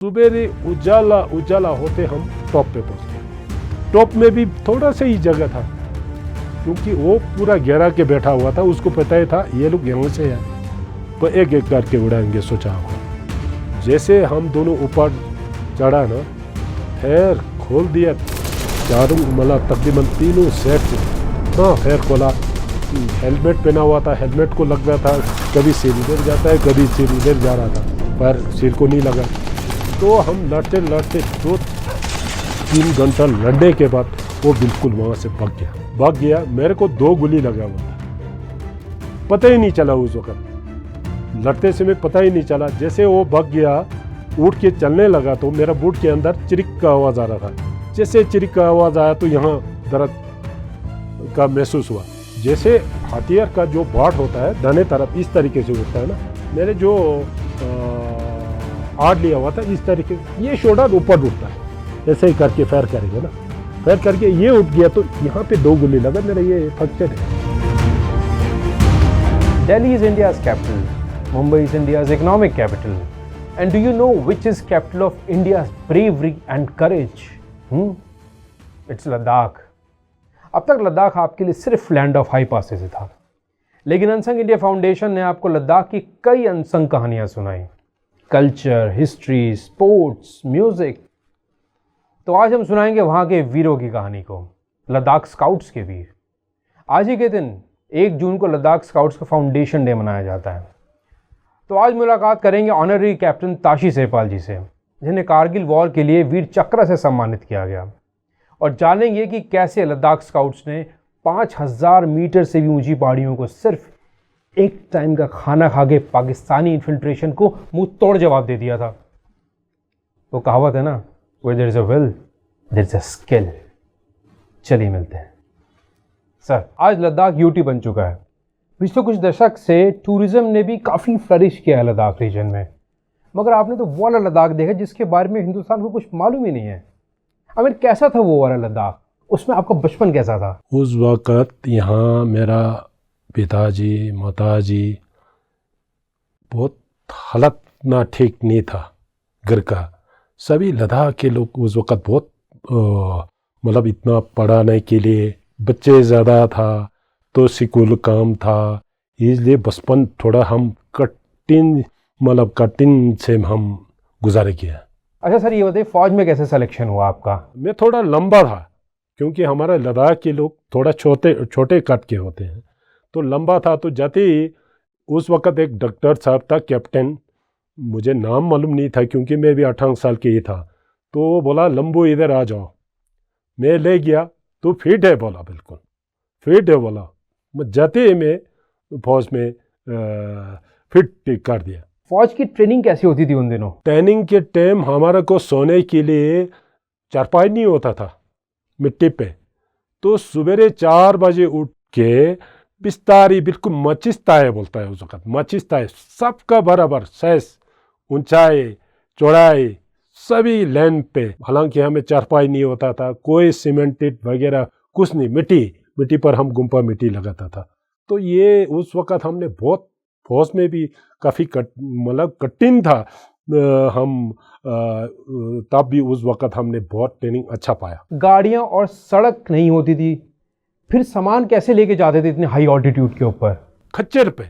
सुबेरे उजाला उजाला होते हम टॉप पे पहुंचे। टॉप में भी थोड़ा सा ही जगह था, क्योंकि वो पूरा घेरा के बैठा हुआ था, उसको पता ही था ये लोग यहाँ से है तो एक एक करके उड़ाएंगे, सोचा होगा। जैसे हम दोनों ऊपर चढ़ा ना, खैर खोल दिया चारों, मतलब तकरीबन तीनों सेट से। हाँ खैर खोला, हेलमेट पहना हुआ था, हेलमेट को लग रहा था, कभी सिर इधर जाता है कभी सिर इधर जा रहा था, पर सिर को नहीं लगा। तो हम लड़ते लड़ते 2-3 घंटा लड़ने के बाद वो बिल्कुल वहाँ से भाग गया। मेरे को 2 गोली लगा हुआ था, पता ही नहीं चला उस वक्त, लड़ते समय पता ही नहीं चला। जैसे वो भाग गया, उठ के चलने लगा तो मेरा बूट के अंदर चिरिक का आवाज़ आ रहा था। जैसे चिरिक का आवाज़ आया तो यहाँ दर्द का महसूस हुआ। जैसे हथियार का जो बाट होता है दाने तरफ इस तरीके से उठता है ना, मेरे जो आड़ लिया हुआ था इस तरीके से, ये शोल्डर ऊपर उठता है, ऐसे ही करके फायर करेंगे ना, फायर करके ये उठ गया तो यहाँ पे 2 गोली लगा, मेरा ये फ्रैक्चर है। Delhi is India's capital. Mumbai is India's economic capital. And do you know which is capital of India's bravery and courage? It's Ladakh. अब तक लद्दाख आपके लिए सिर्फ लैंड ऑफ हाई पासेस था, लेकिन अनसंग इंडिया फाउंडेशन ने आपको लद्दाख की कई अनसंग कहानियां सुनाई, कल्चर, हिस्ट्री, स्पोर्ट्स, म्यूजिक। तो आज हम सुनाएंगे वहाँ के वीरों की कहानी को, लद्दाख स्काउट्स के वीर। आज ही के दिन 1 जून को लद्दाख स्काउट्स का फाउंडेशन डे मनाया जाता है। तो आज मुलाकात करेंगे ऑनररी कैप्टन ताशी सेहपाल जी से, जिन्हें कारगिल वॉर के लिए वीर चक्र से सम्मानित किया गया, और जानेंगे कि कैसे लद्दाख स्काउट्स ने 5000 मीटर से भी ऊंची पहाड़ियों को सिर्फ एक टाइम का खाना खा के पाकिस्तानी इन्फिल्ट्रेशन को मुंह तोड़ जवाब दे दिया था। वो कहावत है ना, where there is a will, there is a skill। चलिए मिलते हैं। सर, आज लद्दाख यूटी बन चुका है। पिछले कुछ दशक से टूरिज्म ने भी काफ़ी फ्लरिश किया है लद्दाख रीजन में, मगर आपने तो वो वाला लद्दाख देखा जिसके बारे में हिंदुस्तान को कुछ मालूम ही नहीं है। आमिर, कैसा था वो वाला लद्दाख? उसमें आपका बचपन कैसा था? उस वक़्त यहाँ मेरा पिताजी माताजी बहुत हालत ना ठीक नहीं था घर का। सभी लद्दाख के लोग उस वक़्त बहुत मतलब इतना पढ़ाने के लिए बच्चे ज़्यादा था, तो स्कूल काम था, इसलिए बचपन थोड़ा हम कठिन से हम गुजारे किया। अच्छा सर, ये बताइए फौज में कैसे सिलेक्शन हुआ आपका? मैं थोड़ा लंबा था, क्योंकि हमारे लद्दाख के लोग थोड़ा छोटे कट के होते हैं, तो लंबा था। तो जाते ही उस वक़्त एक डॉक्टर साहब था कैप्टन, मुझे नाम मालूम नहीं था क्योंकि मैं भी 18 साल के ही था, तो वो बोला लंबू इधर आ जाओ। मैं ले गया तो फिट है बोला, बिल्कुल फिट है बोला। मैं जाते ही मैं फौज में फिट कर दिया। फौज की ट्रेनिंग कैसी होती थी उन दिनों? ट्रेनिंग के टाइम हमारा को सोने के लिए चारपाई नहीं होता था मिट्टी पे, तो सवेरे 4 बजे उठ के बिस्तारी, बिल्कुल मचिस्ता है बोलता है उस वक़्त, मचिस्ता है सबका बराबर साइज, ऊंचाई चौड़ाई सभी लाइन पे। हालांकि हमें चारपाई नहीं होता था, कोई सीमेंटेड वगैरह कुछ नहीं, मिट्टी पर हम गुम्पा मिट्टी लगाता था। तो ये उस वक़्त हमने बहुत, फौज में भी काफ़ी मतलब कठिन था। हम तब भी उस वक़्त हमने बहुत ट्रेनिंग अच्छा पाया। गाड़ियाँ और सड़क नहीं होती थी, फिर सामान कैसे लेके जाते थे इतने हाई ऑल्टीट्यूड के ऊपर? खच्चर पे,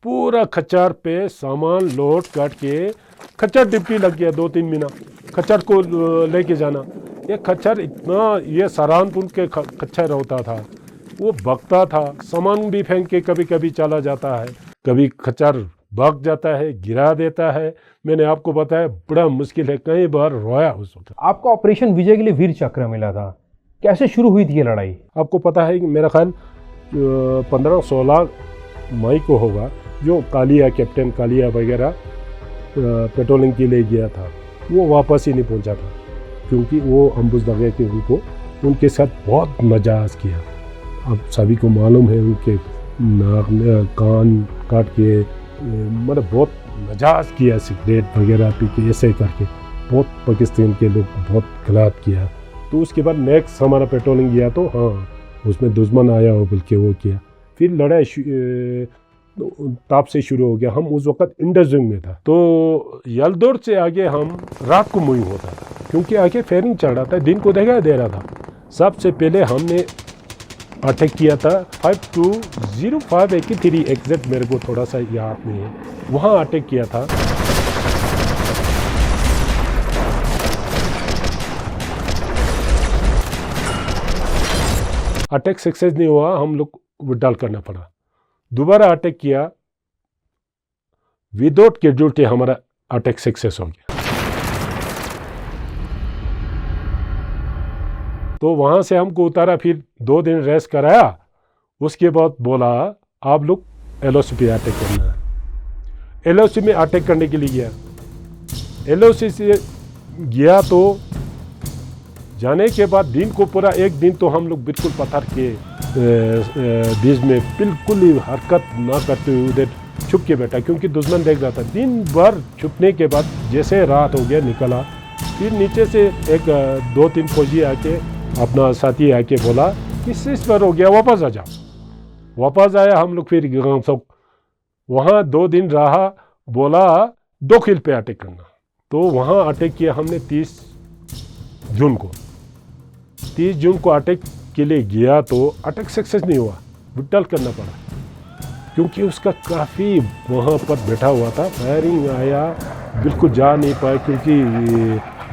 पूरा खच्चर पे सामान लोड काट के, खच्चर डिप्टी लग गया 2-3 महीना खच्चर को लेके जाना। ये खच्चर इतना, ये सहारनपुर के खच्चर होता था, वो भगता था, सामान भी फेंक के कभी कभी चला जाता है, कभी खच्चर भाग जाता है, गिरा देता है। मैंने आपको बताया बड़ा मुश्किल है, कई बार रोया उस वक्त। आपको ऑपरेशन विजय के लिए वीर चक्र मिला था, कैसे शुरू हुई थी ये लड़ाई? आपको पता है कि मेरा ख्याल 15-16 मई को होगा, जो कालिया, कैप्टन कालिया वगैरह पेट्रोलिंग के लिए गया था, वो वापस ही नहीं पहुंचा था, क्योंकि वो अम्बुज लगे कि उनके साथ बहुत मजाज किया। अब सभी को मालूम है, उनके नाक में कान काट के मतलब बहुत मजाज किया, सिगरेट वगैरह पी के ऐसे करके बहुत पाकिस्तान के लोग बहुत गलत किया। तो उसके बाद नेक्स्ट हमारा पेट्रोलिंग गया तो हाँ, उसमें दुश्मन आया हो बल्कि वो किया। फिर लड़ाई ताप से शुरू हो गया। हम उस वक्त इंडसजंग में था, तो यलदौर से आगे हम रात को मूविंग होता था, क्योंकि आगे फेयरिंग चल रहा था, दिन को दिखाई दे रहा था। सबसे पहले हमने अटैक किया था 520583 एग्जैक्ट, मेरे को थोड़ा सा याद नहीं है, वहाँ अटैक किया था। अटैक सक्सेस नहीं हुआ, हम लोग विड्रॉल करना पड़ा। दोबारा अटैक किया, विदाउट कैजुअल्टी हमारा अटैक सक्सेस हो गया। तो वहाँ से हमको उतारा, फिर 2 दिन रेस्ट कराया, उसके बाद बोला आप लोग LOC पे अटैक करना है। LOC में अटैक करने के लिए गया। LOC से गया तो जाने के बाद दिन को पूरा एक दिन तो हम लोग बिल्कुल पत्थर के बीच में बिल्कुल ही हरकत ना करते हुए उधर छुप के बैठा, क्योंकि दुश्मन देख रहा था। दिन भर छुपने के बाद जैसे रात हो गया निकला, फिर नीचे से एक 2-3 फौजी आके, अपना साथी आके बोला कि सीज पर हो गया, वापस आ जाओ। वापस आया हम लोग, फिर सब वहाँ 2 दिन रहा, बोला 2 किल पे अटैक करना। तो वहाँ अटैक किया हमने 30 जून को। 30 जून को अटैक के लिए गया तो अटैक सक्सेस नहीं हुआ, विड्रॉल करना पड़ा, क्योंकि उसका काफ़ी वहाँ पर बैठा हुआ था। फायरिंग आया, बिल्कुल जा नहीं पाया, क्योंकि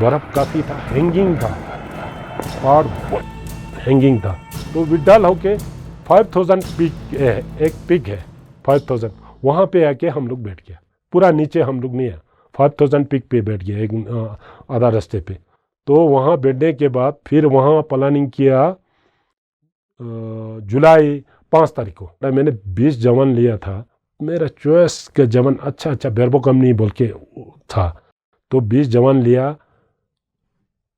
बर्फ़ काफ़ी था, हैंगिंग था और हैंगिंग था। तो विड्रॉल होके 5000 पिक एक पिक है 5000, वहाँ पे आके हम लोग बैठ गया। पूरा नीचे हम लोग नहीं है, 5000 पिक पे बैठ गया, एक आधा रास्ते पे। तो वहाँ बैठने के बाद फिर वहाँ प्लानिंग किया जुलाई 5 तारीख को। मैंने 20 जवान लिया था, मेरा चॉइस का जवान अच्छा बेरबो कम नहीं बोल के था, तो 20 जवान लिया।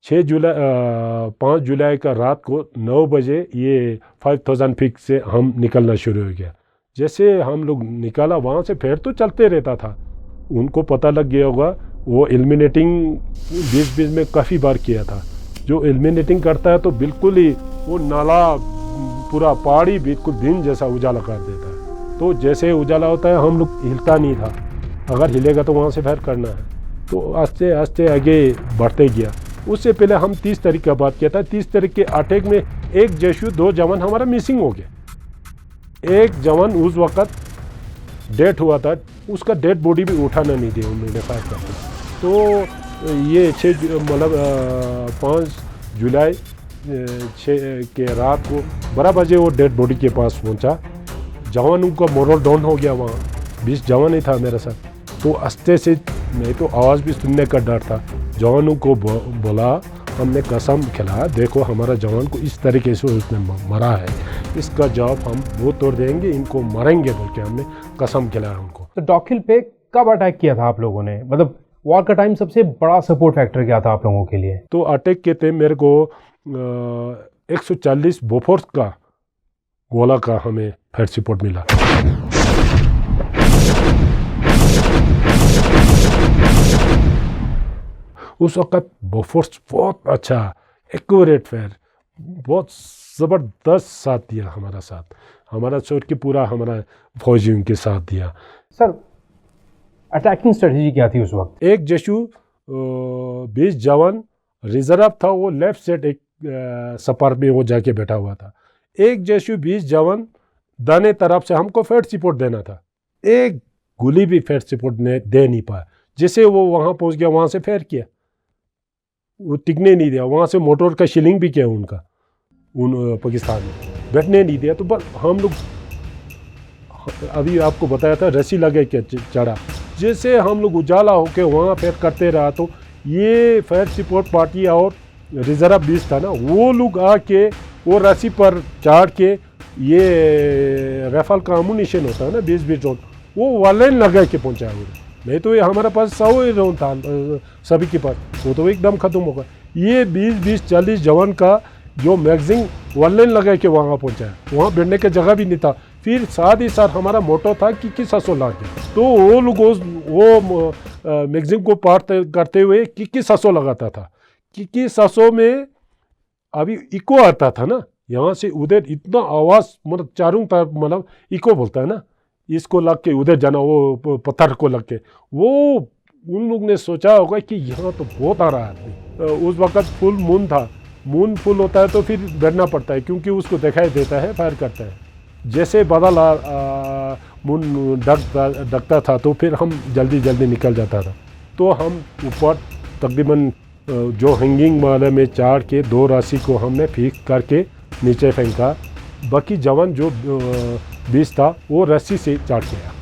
5 जुलाई का रात को 9 बजे ये 5000 फीट से हम निकलना शुरू हो गया। जैसे हम लोग निकाला, वहाँ से फेर तो चलते रहता था, उनको पता लग गया होगा। वो एलिमिनेटिंग 20 में काफ़ी बार किया था। जो एलिमिनेटिंग करता है तो बिल्कुल ही वो नाला पूरा पहाड़ी बिल्कुल दिन जैसा उजाला कर देता है। तो जैसे उजाला होता है, हम लोग हिलता नहीं था, अगर हिलेगा तो वहाँ से फेर करना है। तो आस्ते आस्ते आगे बढ़ते गया। उससे पहले हम 30 तारीख का बात किया था। 30 तारीख के अटैक में एक जशु 2 जवान हमारा मिसिंग हो गया। एक जवान उस वक्त डेथ हुआ था, उसका डेड बॉडी भी उठाना नहीं दिया उन्होंने फायर करके। तो ये 5 जुलाई 6 के रात को 12 बजे वो डेड बॉडी के पास पहुंचा। जवानों का मोरल डाउन हो गया। वहाँ 20 जवान ही था मेरे साथ, तो आस्ते से नहीं तो आवाज़ भी सुनने का डर था। जवानों को बोला, हमने कसम खिलाया, देखो हमारा जवान को इस तरीके से उसने मरा है, इसका जवाब हम वो तोड़ देंगे, इनको मारेंगे बोल के हमने कसम खिलाया उनको। तो डॉकिल पे कब अटैक किया था आप लोगों ने? मतलब वॉर का टाइम सबसे बड़ा सपोर्ट फैक्टर क्या था आप लोगों के लिए? तो अटैक के थे मेरे को 140 बोफोर्स का गोला का हमें फायर सपोर्ट मिला। उस वक्त बोफोर्स बहुत अच्छा एक्यूरेट फायर, बहुत ज़बरदस्त साथ दिया हमारा साथ, हमारा छोड़ के पूरा हमारा फौजियों के साथ दिया। सर अटैकिंग स्ट्रेटजी क्या थी उस वक्त? एक जशु 20 जवान रिजर्व था, वो लेफ्ट साइड एक सपर में वो जाके बैठा हुआ था। एक जशु 20 जवान दाने तरफ से हमको फेयर सपोर्ट देना था। एक गोली भी फेयर सपोर्ट दे नहीं पाया। जैसे वो वहाँ पहुँच गया, वहाँ से फेयर किया, वो टिकने नहीं दिया। वहाँ से मोटर का शिलिंग भी किया उनका, उन पाकिस्तान में बैठने नहीं दिया। तो बस हम लोग, अभी आपको बताया था, रस्सी लगे के चढ़ा। जैसे हम लोग उजाला होके वहाँ फेयर करते रहा, तो ये फायर सपोर्ट पार्टी और रिजर्व 20 था ना, वो लोग आके वो रस्सी पर चढ़ के, ये राइफल का अम्यूनिशन होता है ना 20-20 राउंड, वो वाले लगा के पहुँचाया उन्हें। नहीं तो ये हमारे पास 100 राउंड था सभी के पास, वो तो एकदम ख़त्म होगा। ये 20-40 जवान का जो मैगजीन वाले लगा के वहाँ पहुँचाया, वहाँ बैठने की जगह भी नहीं था। फिर साथ ही साथ हमारा मोटो था कि 700 लाख, तो वो लोग वो मैगजीन को पार करते हुए कि 700 लगाता था। कि 700 में अभी इको आता था ना, यहाँ से उधर इतना आवाज़, मतलब चारों तरफ, मतलब इको बोलता है ना, इसको लग के उधर जाना, वो पत्थर को लग के, वो उन लोग ने सोचा होगा कि यहाँ तो बहुत आ रहा है आदमी। उस वक्त फुल मून था, मून फुल होता है तो फिर डरना पड़ता है क्योंकि उसको दिखाई देता है, फायर करता है। जैसे बादल मून ढकता था तो फिर हम जल्दी जल्दी निकल जाता था। तो हम ऊपर तकरीबन जो हैंगिंग वाले में चाड़ के 2 राशि को हमने फिक्स करके नीचे फेंका। बाकी जवान जो 20 था वो रस्सी से चाड़ के आया,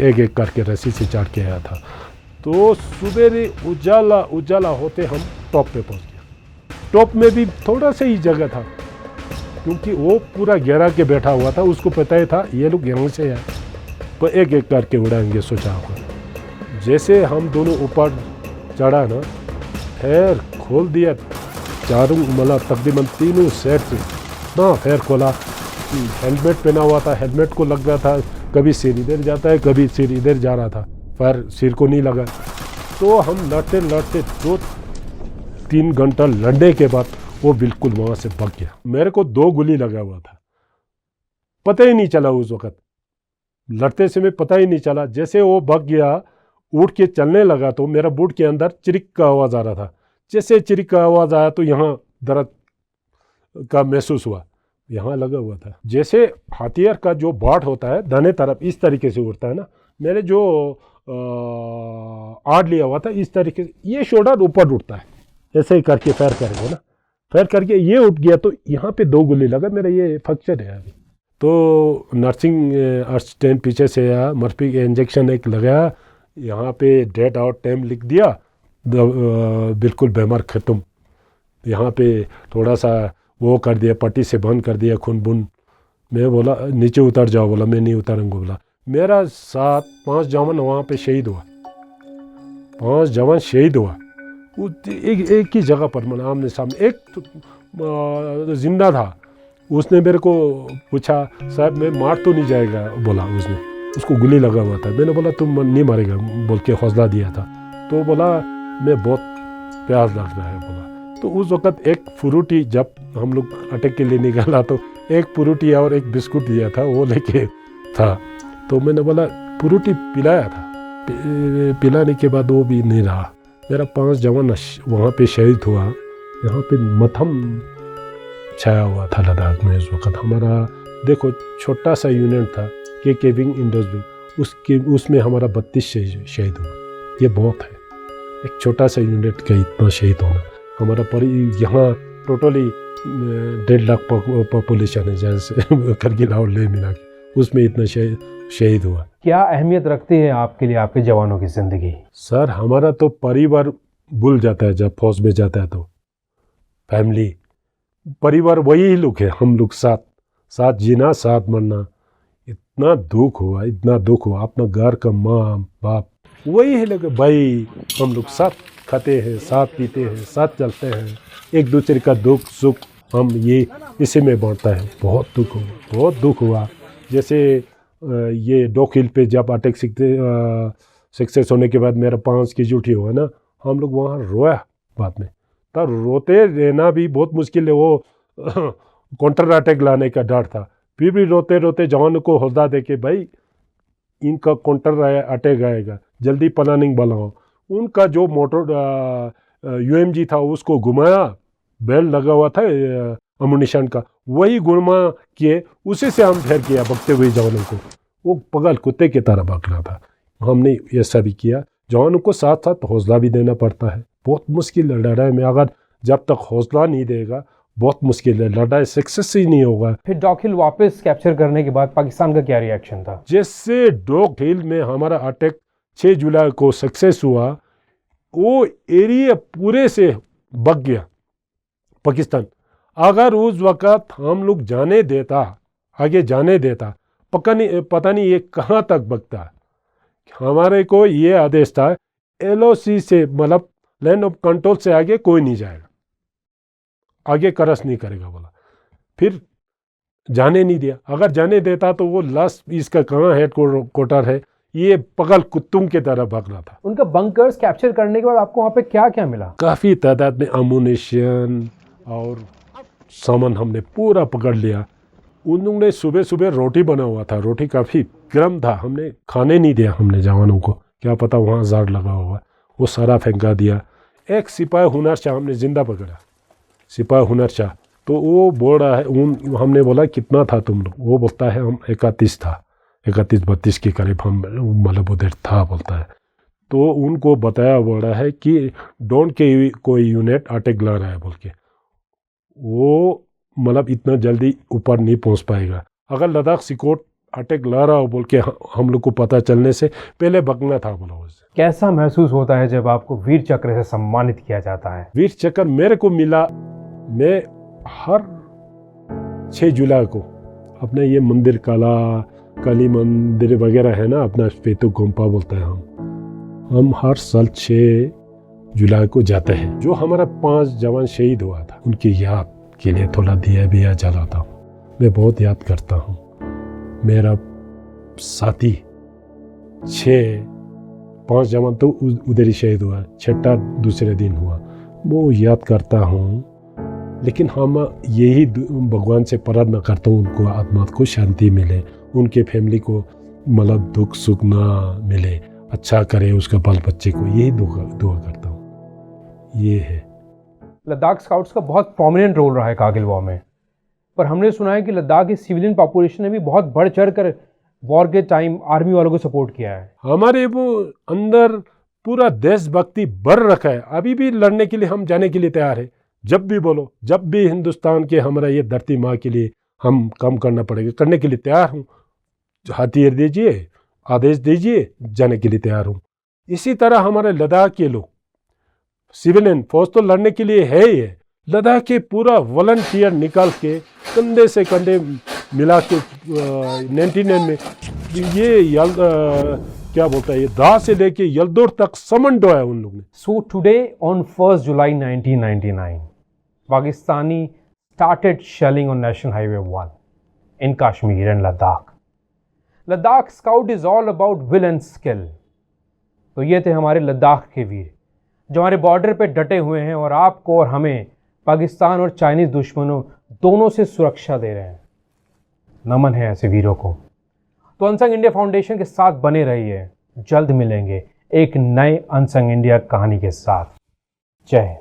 एक एक करके रस्सी से चाड़ के आया था। तो सवेरे उजाला होते हम टॉप पे पहुंच गया। टॉप में भी थोड़ा सा ही जगह था क्योंकि वो पूरा घेरा के बैठा हुआ था, उसको पता ही था ये लोग यहाँ से आए तो एक एक करके उड़ाएंगे, सोचा होगा। जैसे हम दोनों ऊपर चढ़ा ना, खैर खोल दिया चारों, मतलब तकरीबन तीनों साइड से ना खैर खोला। हेलमेट पहना हुआ था, हेलमेट को लग रहा था, कभी सिर इधर जाता है कभी सिर इधर जा रहा था, पर सिर को नहीं लगा। तो हम लड़ते 2-3 घंटा लड़ने के बाद वो बिल्कुल वहाँ से भाग गया। मेरे को 2 गोली लगा हुआ था, पता ही नहीं चला उस वक़्त, लड़ते समय पता ही नहीं चला। जैसे वो भाग गया, उठ के चलने लगा तो मेरा बूट के अंदर चिरिक का आवाज़ आ रहा था। जैसे चिरिक का आवाज़ आया तो यहाँ दर्द का महसूस हुआ, यहाँ लगा हुआ था। जैसे हथियार का जो बाट होता है दाने तरफ इस तरीके से उड़ता है ना, मैंने जो आड़ लिया हुआ था इस तरीके से, ये शोल्डर ऊपर उठता है, ऐसे ही करके फायर करेंगे ना, फायर करके ये उठ गया तो यहाँ पे 2 गोली लगा, मेरा ये फ्रैक्चर है अभी। तो नर्सिंग असिस्टेंट पीछे से आया, मर्फी इंजेक्शन एक लगाया, यहाँ पे डेट आउट टाइम लिख दिया, बिल्कुल बीमार ख़त्म। यहाँ पे थोड़ा सा वो कर दिया, पट्टी से बंद कर दिया, खून बुन। मैं बोला नीचे उतर जाओ, बोला मैं नहीं उतारूंगा। बोला मेरा साथ 5 जवान वहाँ पे शहीद हुआ, 5 जवान शहीद हुआ एक ही जगह पर, मतलब आमने सामने। एक तो जिंदा था, उसने मेरे को पूछा साहब मैं मार तो नहीं जाएगा, बोला उसने, उसको गोली लगा हुआ था। मैंने बोला तुम नहीं मारेगा बोल के हौसला दिया था। तो बोला मैं बहुत प्यास लग रहा है, बोला। तो उस वक़्त एक फ्रूटी, जब हम लोग अटैक के लिए निकाला तो एक फ्रूटी और एक बिस्कुट दिया था, वो लेके था। तो मैंने बोला फ्रूटी पिलाया था, पिलाने के बाद वो भी नहीं रहा। मेरा 5 जवान वहाँ पे शहीद हुआ। यहाँ पे मथम छाया हुआ था लद्दाख में उस वक़्त। हमारा देखो छोटा सा यूनिट था के विंग इंडोज विंग, उसमें हमारा 32 शहीद हुआ। ये बहुत है, एक छोटा सा यूनिट का इतना शहीद होना। हमारा यहाँ टोटली 1.5 लाख पॉपुलेशन है, जैसे करगिल और लेह मिला के, उसमें इतना शहीद हुआ। क्या अहमियत रखती है आपके लिए आपके जवानों की ज़िंदगी? सर हमारा तो परिवार भूल जाता है जब फौज में जाता है, तो फैमिली परिवार वही लोग है, हम लोग साथ जीना, साथ मरना। इतना दुख हुआ, इतना दुख हुआ। अपना घर का माँ बाप वही है लोग, भाई हम लोग साथ खाते हैं, साथ पीते हैं, साथ चलते हैं, एक दूसरे का दुख सुख हम ये इसी में बांटता है। बहुत दुख हुआ, बहुत दुख हुआ। जैसे ये डॉक हिल पे जब अटैक सक्सेस होने के बाद मेरा 5 की ड्यूटी हुआ ना, हम लोग वहाँ रोया बाद में। तब रोते रहना भी बहुत मुश्किल है, वो काउंटर अटैक लाने का डर था। फिर भी रोते रोते जवानों को हौसला दे के भाई इनका काउंटर अटैक आएगा, जल्दी प्लानिंग बनाओ। उनका जो मोटर UMG था उसको घुमाया, बेल्ट लगा हुआ था अम्युनिशन का, वही घुमा के उसी से हम फेर किया भगते हुए जवानों को। वो पगल कुत्ते की तरह भाग रहा था। हमने ऐसा भी किया। जवानों को साथ साथ हौसला भी देना पड़ता है। बहुत मुश्किल है लड़ाई में, अगर जब तक हौसला नहीं देगा बहुत मुश्किल है, लड़ाई सक्सेस ही नहीं होगा। फिर डॉक हिल वापस कैप्चर करने के बाद पाकिस्तान का क्या रिएक्शन था? जैसे डॉक हिल में हमारा अटैक 6 जुलाई को सक्सेस हुआ, वो एरिया पूरे से भग गया पाकिस्तान। अगर उस वक़्त हम लोग जाने देता, आगे जाने देता, पता नहीं ये कहाँ तक भगता। हमारे को ये आदेश था LOC से, मतलब लैंड ऑफ कंट्रोल से आगे कोई नहीं जाएगा, आगे क्रॉस नहीं करेगा बोला। फिर जाने नहीं दिया। अगर जाने देता तो वो लास्ट इसका कहाँ हेड क्वार्टर है, ये पगल कुत्तों की तरह भाग रहा था। उनका बंकर्स कैप्चर करने के बाद आपको वहाँ पे क्या क्या मिला? काफ़ी तादाद में अम्युनिशन और सामान हमने पूरा पकड़ लिया। उन लोगों ने सुबह सुबह रोटी बना हुआ था, रोटी काफ़ी गर्म था, हमने खाने नहीं दिया, हमने जवानों को, क्या पता वहाँ जार लगा हुआ, वो सारा फेंका दिया। एक सिपाही हुनर शाह हमने जिंदा पकड़ा, सिपाही हुनर शाह, तो वो बोल रहा है, हमने बोला कितना था तुम लोग, वो बोलता है हम 31 था, 31-32 के करीब हम मतलब उधर था बोलता है। तो उनको बताया बोल रहा है कि डोंट के कोई यूनिट अटैक लग रहा है बोल के, वो मतलब इतना जल्दी ऊपर नहीं पहुंच पाएगा। अगर लद्दाख सिकोट अटैक ला रहा हो बोल के हम लोग को पता चलने से पहले भगना था बोला उससे। कैसा महसूस होता है जब आपको वीर चक्र से सम्मानित किया जाता है? वीर चक्र मेरे को मिला, मैं हर 6 जुलाई को अपने ये मंदिर काली मंदिर वगैरह है ना, अपना स्पेतु गोम्पा बोलते हैं हम हर साल 6 जुलाई को जाते हैं। जो हमारा 5 जवान शहीद हुआ था उनकी याद के लिए थोड़ा दिया जलाता हूँ, मैं बहुत याद करता हूँ। मेरा साथी 5 जवान तो उधर ही शहीद हुआ, 6ठा दूसरे दिन हुआ, वो याद करता हूँ। लेकिन हम यही भगवान से प्रार्थना करता हूँ उनको आत्मा को शांति मिले, उनके फैमिली को मतलब दुख सुख ना मिले, अच्छा करे उसका बाल बच्चे को, यही दुआ करता हूँ। ये है लद्दाख स्काउट्स का बहुत प्रोमिनेंट रोल रहा है कारगिल वॉर में, पर हमने सुना है कि लद्दाख की सिविलियन पॉपुलेशन ने भी बहुत बढ़ चढ़ कर वॉर के टाइम आर्मी वालों को सपोर्ट किया है। हमारे वो अंदर पूरा देशभक्ति भर रखा है, अभी भी लड़ने के लिए हम जाने के लिए तैयार है। जब भी बोलो, जब भी हिंदुस्तान के हमारा ये धरती माँ के लिए हम काम करना पड़ेगा, करने के लिए तैयार हूँ। हथियार दीजिए, आदेश दीजिए, जाने के लिए तैयार हूँ। इसी तरह हमारे लद्दाख के लोग सिविलियन फौज तो लड़ने के लिए है ही है, लद्दाख के पूरा वॉलंटियर निकाल के कंधे से कंधे मिला के 99 में ये क्या बोलता है, ये दा से लेके यलदौर तक समन डोया उन लोगों ने। So today on 1 July 1999 Pakistani started shelling on National Highway 1 in Kashmir and Ladakh. Ladakh Scout is all about will and skill. तो ये थे हमारे लद्दाख के वीर जो हमारे बॉर्डर पे डटे हुए हैं और आपको और हमें पाकिस्तान और चाइनीज़ दुश्मनों दोनों से सुरक्षा दे रहे हैं। नमन है ऐसे वीरों को। तो अनसंग इंडिया फाउंडेशन के साथ बने रहिए, जल्द मिलेंगे एक नए अनसंग इंडिया कहानी के साथ। जय हिंद।